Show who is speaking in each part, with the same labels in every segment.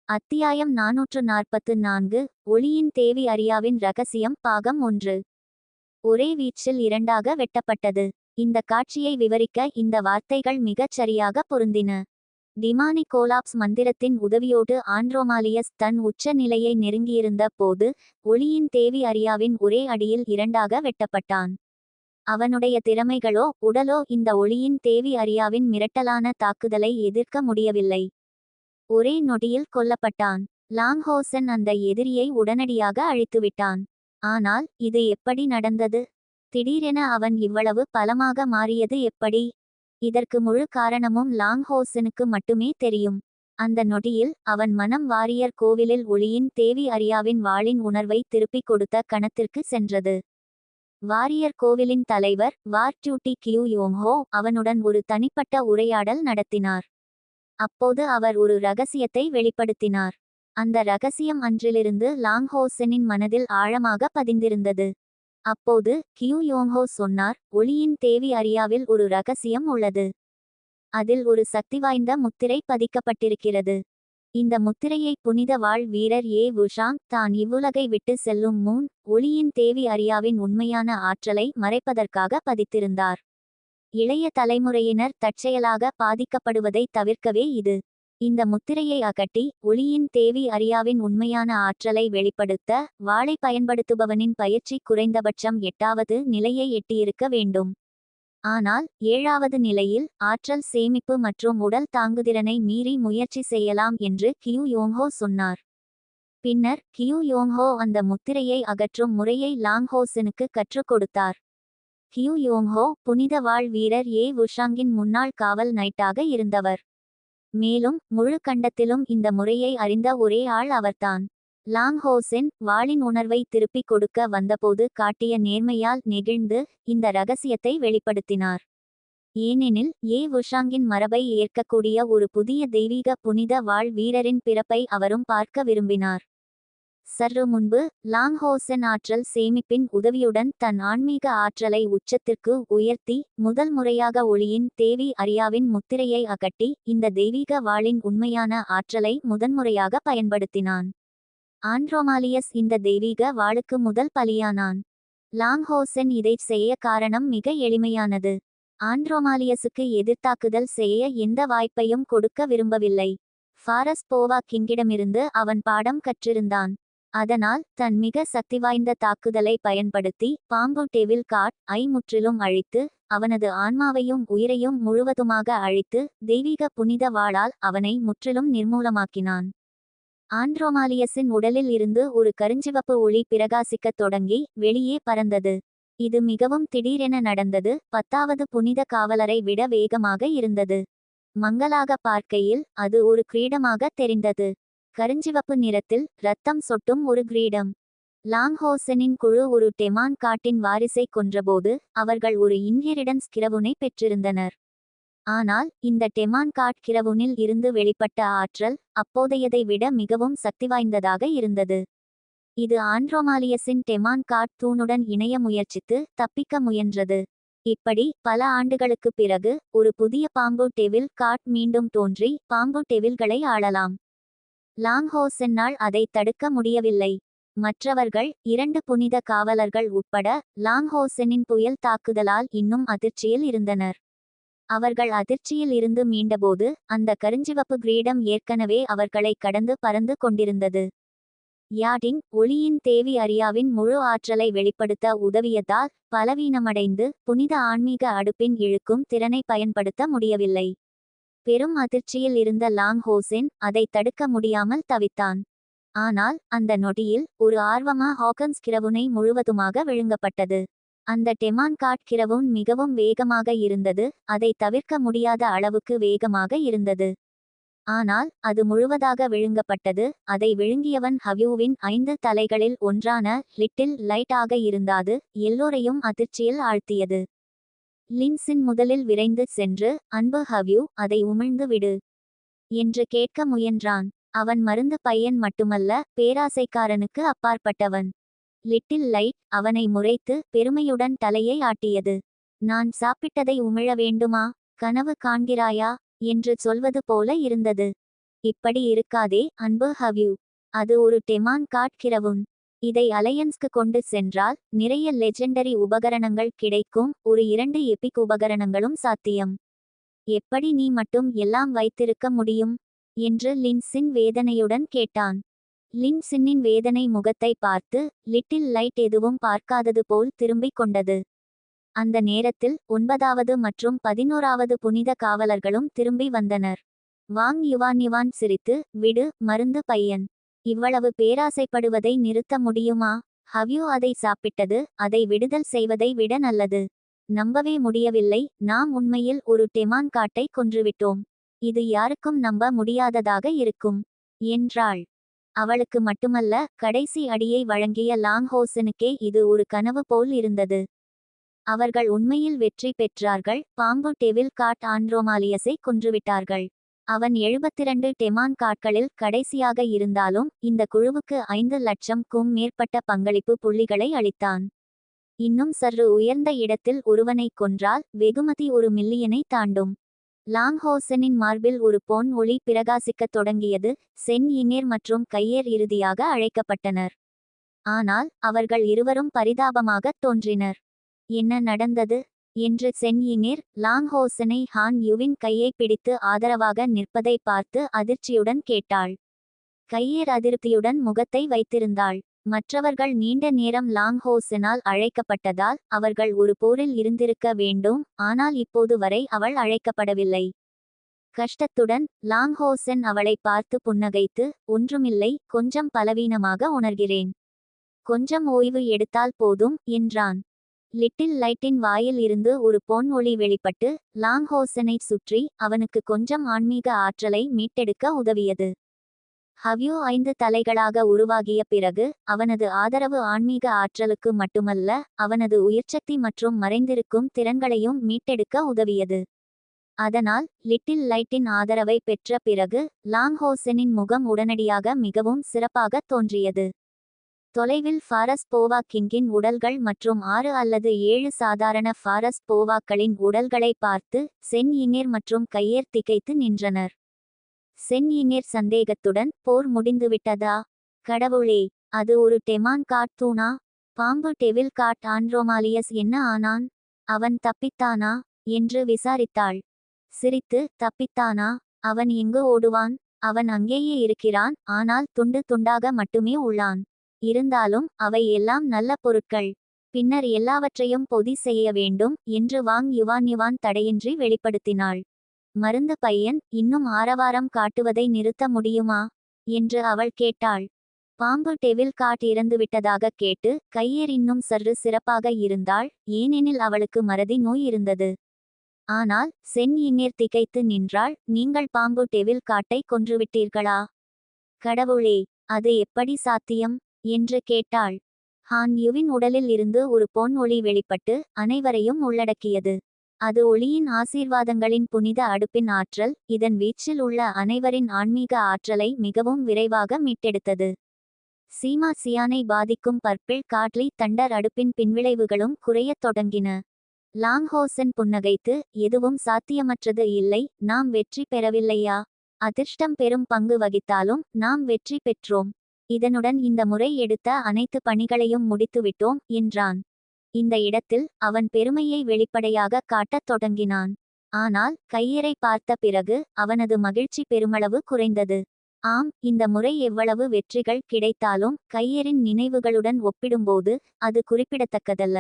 Speaker 1: அத்தியாயம் 444 ஒளியின் தேவி அரியாவின் ரகசியம் பாகம் 1. ஒரே வீச்சில் இரண்டாக வெட்டப்பட்டது. இந்த காட்சியை விவரிக்க இந்த வார்த்தைகள் மிகச் சரியாக பொருந்தின. டிமானி கோலாப்ஸ் மந்திரத்தின் உதவியோடு ஆண்ட்ரோமாலியஸ் தன் உச்ச நிலையை நெருங்கியிருந்த போது ஒளியின் தேவி அரியாவின் ஒரே அடியில் இரண்டாக வெட்டப்பட்டான். அவனுடைய திறமைகளோ உடலோ இந்த ஒளியின் தேவி அரியாவின் மிரட்டலான தாக்குதலை எதிர்க்க முடியவில்லை. ஒரே நொடியில் கொல்லப்பட்டான். லாங்ஹோசன் அந்த எதிரியை உடனடியாக அழித்துவிட்டான். ஆனால் இது எப்படி நடந்தது? திடீரென அவன் இவ்வளவு பலமாக மாறியது எப்படி? இதற்கு முழு காரணமும் லாங்ஹோசனுக்கு மட்டுமே தெரியும். அந்த நொடியில் அவன் மனம் வாரியர் கோவிலில் ஒளியின் தேவி அரியாவின் வாளின் உணர்வை திருப்பிக் கொடுத்த கணத்திற்கு சென்றது. வாரியர் கோவிலின் தலைவர் வார்டியூட்டி கியூ யோங்ஹோ அவனுடன் ஒரு தனிப்பட்ட உரையாடல் நடத்தினார். அப்போது அவர் ஒரு ரகசியத்தை வெளிப்படுத்தினார். அந்த ரகசியம் அன்றிலிருந்து லாங்ஹோசனின் மனதில் ஆழமாக பதிந்திருந்தது. அப்போது கியூ யோங்ஹோ சொன்னார், ஒளியின் தேவி அரியாவில் ஒரு ரகசியம் உள்ளது. அதில் ஒரு சக்திவாய்ந்த முத்திரை பதிக்கப்பட்டிருக்கிறது. இந்த முத்திரையை புனித வாழ் வீரர் ஏ வுஷாங் தான் இவ்வுலகை விட்டு செல்லும் முன் ஒளியின் தேவி அரியாவின் உண்மையான ஆற்றலை மறைப்பதற்காக பதித்திருந்தார். இளைய தலைமுறையினர் தற்செயலாக பாதிக்கப்படுவதை தவிர்க்கவே இது. இந்த முத்திரையை அகட்டி ஒளியின் தேவி அரியாவின் உண்மையான ஆற்றலை வெளிப்படுத்த வாளை பயன்படுத்துபவனின் பயிற்சி குறைந்தபட்சம் 8வது நிலையை எட்டியிருக்க வேண்டும். ஆனால் 7வது நிலையில் ஆற்றல் சேமிப்பு மற்றும் உடல் தாங்குதிறனை மீறி முயற்சி செய்யலாம் என்று கியூ யோங்ஹோ சொன்னார். பின்னர் கியூ யோங்ஹோ அந்த முத்திரையை அகற்றும் முறையை லாங்ஹோசனுக்கு கற்றுக் கொடுத்தார். கியூ யோங்ஹோ புனித வாழ் வீரர் ஏ வுஷாங்கின் முன்னாள் காவல் நைட்டாக இருந்தவர். மேலும் முழு கண்டத்திலும் இந்த முறையை அறிந்த ஒரே ஆள் அவர்தான். லாங்ஹோசென் வாளின் உணர்வை திருப்பிக் கொடுக்க வந்தபோது காட்டிய நேர்மையால் நெகிழ்ந்து இந்த ரகசியத்தை வெளிப்படுத்தினார். ஏனெனில் ஏ வுஷாங்கின் மரபை ஏற்கக்கூடிய ஒரு புதிய தெய்வீக புனித வாழ் வீரரின் பிறப்பை அவரும் பார்க்க விரும்பினார். சற்று முன்பு லாங்ஹோசன் ஆற்றல் சேமிப்பின் உதவியுடன் தன் ஆன்மீக ஆற்றலை உச்சத்திற்கு உயர்த்தி முதல் முறையாக ஒளியின் தேவி அரியாவின் முத்திரையை அகட்டி இந்த தெய்வீக வாளின் உண்மையான ஆற்றலை முதன்முறையாக பயன்படுத்தினான். ஆண்ட்ரோமாலியஸ் இந்த தெய்வீக வாளுக்கு முதல் பலியானான். லாங்ஹோசன் இதைச் செய்ய காரணம் மிக எளிமையானது. ஆண்ட்ரோமாலியஸுக்கு எதிர்த்தாக்குதல் செய்ய எந்த வாய்ப்பையும் கொடுக்க விரும்பவில்லை. ஃபாரஸ் போவா கிங்கிடமிருந்து அவன் பாடம் கற்றிருந்தான். அதனால் தன் மிக சக்திவாய்ந்த தாக்குதலை பயன்படுத்தி பாம்பு டெவில் காட் ஐ முற்றிலும் அழித்து அவனது ஆன்மாவையும் உயிரையும் முழுவதுமாக அழித்து தெய்வீக புனித வாளால் அவனை முற்றிலும் நிர்மூலமாக்கினான். ஆண்ட்ரோமாலியஸின் உடலில் இருந்து ஒரு கருஞ்சிவப்பு ஒளி பிரகாசிக்கத் தொடங்கி வெளியே பறந்தது. இது மிகவும் திடீரென நடந்தது. 10வது புனித காவலரை விட வேகமாக இருந்தது. மங்கலாக பார்க்கையில் அது ஒரு கிரீடமாக தெரிந்தது. கருஞ்சிவப்பு நிறத்தில் இரத்தம் சொட்டும் ஒரு கிரீடம். லாங்ஹோசனின் குழு ஒரு டெமான் காட்டின் வாரிசை கொன்றபோது அவர்கள் ஒரு இன்ஹெரிடன்ஸ் கிரவுனை பெற்றிருந்தனர். ஆனால் இந்த டெமான் காட் கிரவுனில் இருந்து வெளிப்பட்ட ஆற்றல் அப்போதையதை விட மிகவும் சக்திவாய்ந்ததாக இருந்தது. இது ஆண்ட்ரோமாலியஸின் டெமான் காட் தூணுடன் இணைய முயற்சித்து தப்பிக்க முயன்றது. இப்படி பல ஆண்டுகளுக்குப் பிறகு ஒரு புதிய பாம்பு டெவில் காட் மீண்டும் தோன்றி பாம்பு டெவில்களை ஆளலாம். லாங்ஹோசென்னால் அதை தடுக்க முடியவில்லை. மற்றவர்கள் 2 புனித காவலர்கள் உட்பட லாங்ஹோசெனின் புயல் தாக்குதலால் இன்னும் அதிர்ச்சியில் இருந்தனர். அவர்கள் அதிர்ச்சியில் இருந்து மீண்டபோது அந்த கருஞ்சிவப்பு கிரீடம் ஏற்கனவே அவர்களை கடந்து பறந்து கொண்டிருந்தது. யாடிங் ஒளியின் தேவி அரியாவின் முழு ஆற்றலை வெளிப்படுத்த உதவியதால் பலவீனமடைந்து புனித ஆன்மீக அடுப்பின் இழுக்கும் திறனை பயன்படுத்த முடியவில்லை. பெரும் அதிர்ச்சியில் இருந்த லாங்ஹோசென் அதை தடுக்க முடியாமல் தவித்தான். ஆனால் அந்த நொடியில் ஒரு ஆர்வமா ஹாக்கன்ஸ் கிரவுனை முழுவதுமாக விழுங்கப்பட்டது. அந்த டெமான் காட் கிரவுன் மிகவும் வேகமாக இருந்தது. அதை தவிர்க்க முடியாத அளவுக்கு வேகமாக இருந்தது. ஆனால் அது முழுவதாக விழுங்கப்பட்டது. அதை விழுங்கியவன் ஹவ்யூவின் 5 தலைகளில் ஒன்றான லிட்டில் லைட் ஆக இருந்தாது. எல்லோரையும் அதிர்ச்சியில் ஆழ்த்தியது. லின்சின் முதலில் விரைந்து சென்று, அன்பு ஹவ்யூ, அதை உமிழ்ந்து விடு என்று கேட்க முயன்றான். அவன் மருந்து பையன் மட்டுமல்ல, பேராசைக்காரனுக்கு அப்பாற்பட்டவன். லிட்டில் லைட் அவனை முறைத்து பெருமையுடன் தலையை ஆட்டியது. நான் சாப்பிட்டதை உமிழ வேண்டுமா? கனவு காண்கிறாயா என்று சொல்வது போல இருந்தது. இப்படி இருக்காதே அன்பு ஹவ்யூ. அது ஒரு டெமான் காட்கிறவுன். இதை அலையன்ஸ்க்கு கொண்டு சென்றால் நிறைய லெஜெண்டரி உபகரணங்கள் கிடைக்கும். ஒரு 2 எபிக் உபகரணங்களும் சாத்தியம். எப்படி நீ மட்டும் எல்லாம் வைத்திருக்க முடியும் என்று லின்சின் வேதனையுடன் கேட்டான். லின்சின்னின் வேதனை முகத்தை பார்த்து லிட்டில் லைட் எதுவும் பார்க்காதது போல் திரும்பிக் கொண்டது. அந்த நேரத்தில் 9வது மற்றும் 11வது புனித காவலர்களும் திரும்பி வந்தனர். வாங் யுவான் சிரித்து, விடு மருந்து பையன். இவ்வளவு பேராசைப்படுவதை நிறுத்த முடியுமா? ஹவ்யூ அதை சாப்பிட்டது அதை விடுதல் செய்வதை விட நல்லது. நம்பவே முடியவில்லை, நாம் உண்மையில் ஒரு டெமான் காட்டை கொன்றுவிட்டோம். இது யாருக்கும் நம்ப முடியாததாக இருக்கும் என்றாள். அவளுக்கு மட்டுமல்ல, கடைசி அடியை வழங்கிய லாங்ஹோசனுக்கே இது ஒரு கனவு போல் இருந்தது. அவர்கள் உண்மையில் வெற்றி பெற்றார்கள். பாம்பு டெவில் காட் ஆண்ட்ரோமாலியஸை கொன்றுவிட்டார்கள். அவன் 72 டெமான் காட்களில் கடைசியாக இருந்தாலும் இந்த குழுவுக்கு 5 லட்சம்க்கும் மேற்பட்ட பங்களிப்பு புள்ளிகளை அளித்தான். இன்னும் சற்று உயர்ந்த இடத்தில் ஒருவனைக் கொன்றால் வெகுமதி 1 மில்லியனை தாண்டும். லாங்ஹோசனின் மார்பில் ஒரு பொன் ஒளி பிரகாசிக்கத் தொடங்கியது. சென் யிங்கேர் மற்றும் கையேர் இறுதியாக அழைக்கப்பட்டனர். ஆனால் அவர்கள் இருவரும் பரிதாபமாகத் தோன்றினர். என்ன நடந்தது என்று சென் யிங்கேர் லாங்ஹோசனை ஹான் யுவின் கையை பிடித்து ஆதரவாக நிற்பதை பார்த்து அதிர்ச்சியுடன் கேட்டாள். கையேர் அதிருப்தியுடன் முகத்தை வைத்திருந்தாள். மற்றவர்கள் நீண்ட நேரம் லாங்ஹோசனால் அழைக்கப்பட்டதால் அவர்கள் ஒரு போரில் இருந்திருக்க வேண்டும். ஆனால் இப்போது வரை அவள் அழைக்கப்படவில்லை. கஷ்டத்துடன் லாங்ஹோசன் அவளை பார்த்து புன்னகைத்து, ஒன்றுமில்லை, கொஞ்சம் பலவீனமாக உணர்கிறேன். கொஞ்சம் ஓய்வு எடுத்தால் போதும் என்றான். லிட்டில் லைட்டின் வாயில் இருந்து ஒரு பொன் ஒளி வெளிப்பட்டு லாங்ஹோசனை சுற்றி அவனுக்கு கொஞ்சம் ஆன்மீக ஆற்றலை மீட்டெடுக்க உதவியது. ஹவ்யூ 5 தலைகளாக உருவாகிய பிறகு அவனது ஆதரவு ஆன்மீக ஆற்றலுக்கு மட்டுமல்ல, அவனது உயிர்ச்சக்தி மற்றும் மறைந்திருக்கும் திறன்களையும் மீட்டெடுக்க உதவியது. அதனால் லிட்டில் லைட்டின் ஆதரவை பெற்ற பிறகு லாங்ஹோசனின் முகம் உடனடியாக மிகவும் சிறப்பாக தோன்றியது. தொலைவில் ஃபாரஸ்ட் போவா கிங்கின் உடல்கள் மற்றும் 6 அல்லது 7 சாதாரண ஃபாரஸ்ட் போவாக்களின் உடல்களை பார்த்து சென் யிங்கேர் மற்றும் கையேர் திகைத்து நின்றனர். சென் யிங்கேர் சந்தேகத்துடன், போர் முடிந்துவிட்டதா? கடவுளே, அது ஒரு டெமான் காட் தூணா? பாம்பு டெவில் காட் ஆண்ட்ரோமாலியஸ் என்ன ஆனான்? அவன் தப்பித்தானா என்று விசாரித்தாள். சிரித்து, தப்பித்தானா? அவன் எங்கு ஓடுவான்? அவன் அங்கேயே இருக்கிறான், ஆனால் துண்டு துண்டாக மட்டுமே உள்ளான். இருந்தாலும் அவை எல்லாம் நல்ல பொருட்கள். பின்னர் எல்லாவற்றையும் பொதி செய்ய வேண்டும் என்று வாங் யுவான் தடையின்றி வெளிப்படுத்தினாள். மருந்து பையன் இன்னும் ஆரவாரம் காட்டுவதை நிறுத்த முடியுமா என்று அவள் கேட்டாள். பாம்பு டெவில் காட் இறந்துவிட்டதாக கேட்டு கையேர் இன்னும் சற்று சிறப்பாக இருந்தாள், ஏனெனில் அவளுக்கு மறதி நோய் இருந்தது. ஆனால் சென் யிங்கேர் திகைத்து நின்றாள். நீங்கள் பாம்பு டெவில் காட்டை கொன்றுவிட்டீர்களா? கடவுளே, அது எப்படி சாத்தியம் என்று கேட்டாள். ஹான் யுவின் உடலில் இருந்து ஒரு பொன் ஒளி வெளிப்பட்டு அனைவரையும் உள்ளடக்கியது. அது ஒளியின் ஆசீர்வாதங்களின் புனித அடுப்பின் ஆற்றல். இதன் வீச்சில் உள்ள அனைவரின் ஆன்மீக ஆற்றலை மிகவும் விரைவாக மீட்டெடுத்தது. சீமா சியானை பாதிக்கும் பர்பிள் காட்லி தண்டர் அடுப்பின் பின்விளைவுகளும் குறையத் தொடங்கின. லாங்ஹோசன் புன்னகைத்து, எதுவும் சாத்தியமற்றது இல்லை, நாம் வெற்றி பெறவில்லையா? அதிர்ஷ்டம் பெரும் பங்கு வகித்தாலும் நாம் வெற்றி பெற்றோம். இதனுடன் இந்த முறை எடுத்த அனைத்து பணிகளையும் முடித்துவிட்டோம் என்றான். இந்த இடத்தில் அவன் பெருமையை வெளிப்படையாக காட்டத் தொடங்கினான். ஆனால் கையரை பார்த்த பிறகு அவனது மகிழ்ச்சி பெருமளவு குறைந்தது. ஆம், இந்த முறை எவ்வளவு வெற்றிகள் கிடைத்தாலும் கையரின் நினைவுகளுடன் ஒப்பிடும்போது அது குறிப்பிடத்தக்கதல்ல.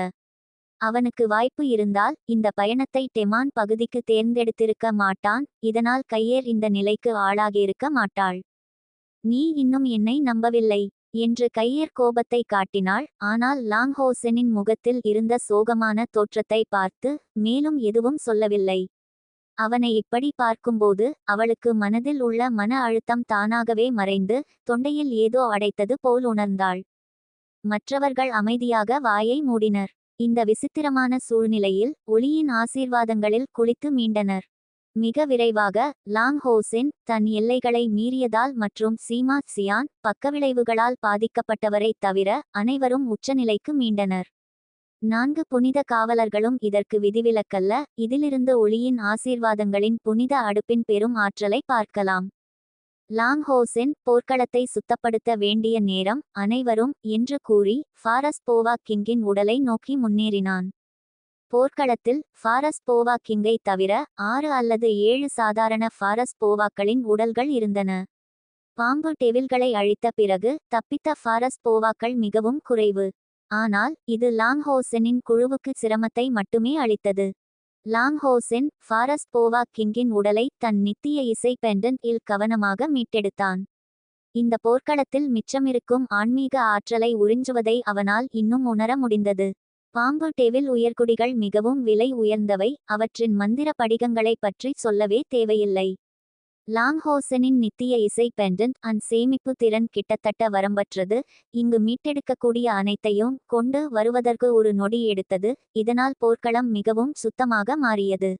Speaker 1: அவனுக்கு வாய்ப்பு இருந்தால் இந்த பயணத்தை டெமான் பகுதிக்கு தேர்ந்தெடுத்திருக்க மாட்டான். இதனால் கையேர் இந்த நிலைக்கு ஆளாகியிருக்க மாட்டாள். நீ இன்னும் என்னை நம்பவில்லை என்று கையேர் கோபத்தை காட்டினாள். ஆனால் லாங்ஹோசனின் முகத்தில் இருந்த சோகமான தோற்றத்தை பார்த்து மேலும் எதுவும் சொல்லவில்லை. அவனை இப்படி பார்க்கும்போது அவளுக்கு மனதில் உள்ள மன அழுத்தம் தானாகவே மறைந்து தொண்டையில் ஏதோ அடைத்தது போல் உணர்ந்தாள். மற்றவர்கள் அமைதியாக வாயை மூடினர். இந்த விசித்திரமான சூழ்நிலையில் ஒளியின் ஆசீர்வாதங்களில் குளித்து மீண்டனர். மிக விரைவாக லாங்ஹோசென் தன் எல்லைகளை மீறியதால் மற்றும் சீமா சியான் பக்கவிளைவுகளால் பாதிக்கப்பட்டவரை தவிர அனைவரும் உச்சநிலைக்கு மீண்டனர். 4 புனித காவலர்களும் இதற்கு விதிவிலக்கல்ல. இதிலிருந்து ஒளியின் ஆசீர்வாதங்களின் புனித அடுப்பின் பெரும் ஆற்றலை பார்க்கலாம். லாங்ஹோசென் போர்க்களத்தை சுத்தப்படுத்த வேண்டிய நேரம் அனைவரும் என்று கூறி ஃபாரஸ் போவா கிங்கின் உடலை நோக்கி முன்னேறினான். போர்க்களத்தில் ஃபாரஸ் போவா கிங்கை தவிர 6 அல்லது 7 சாதாரண ஃபாரஸ் போவாக்களின் உடல்கள் இருந்தன. பாம்பு டெவில்களை அழித்த பிறகு தப்பித்த ஃபாரஸ் போவாக்கள் மிகவும் குறைவு. ஆனால் இது லாங்ஹோசெனின் குழுவுக்கு சிரமத்தை மட்டுமே அளித்தது. லாங்ஹோசென் ஃபாரஸ் போவா கிங்கின் உடலை தன் நித்திய இசை பெண்டன்ட் இல் கவனமாக மீட்டெடுத்தான். இந்த போர்க்களத்தில் மிச்சமிருக்கும் ஆன்மீக ஆற்றலை உறிஞ்சுவதை அவனால் இன்னும் உணர முடிந்தது. பாம்பு டெவில் உயர்குடிகள் மிகவும் விலை உயர்ந்தவை, அவற்றின் மந்திர படிகங்களை பற்றி சொல்லவே தேவையில்லை. லாங்ஹோசெனின் நித்திய இசை பெண்டன்ட் அண்ட் சேமிப்பு திறன் கிட்டத்தட்ட வரம்பற்றது. இங்கு மீட்டெடுக்கக்கூடிய அனைத்தையும் கொண்டு வருவதற்கு ஒரு நொடி எடுத்தது. இதனால் போர்க்களம் மிகவும் சுத்தமாக மாறியது.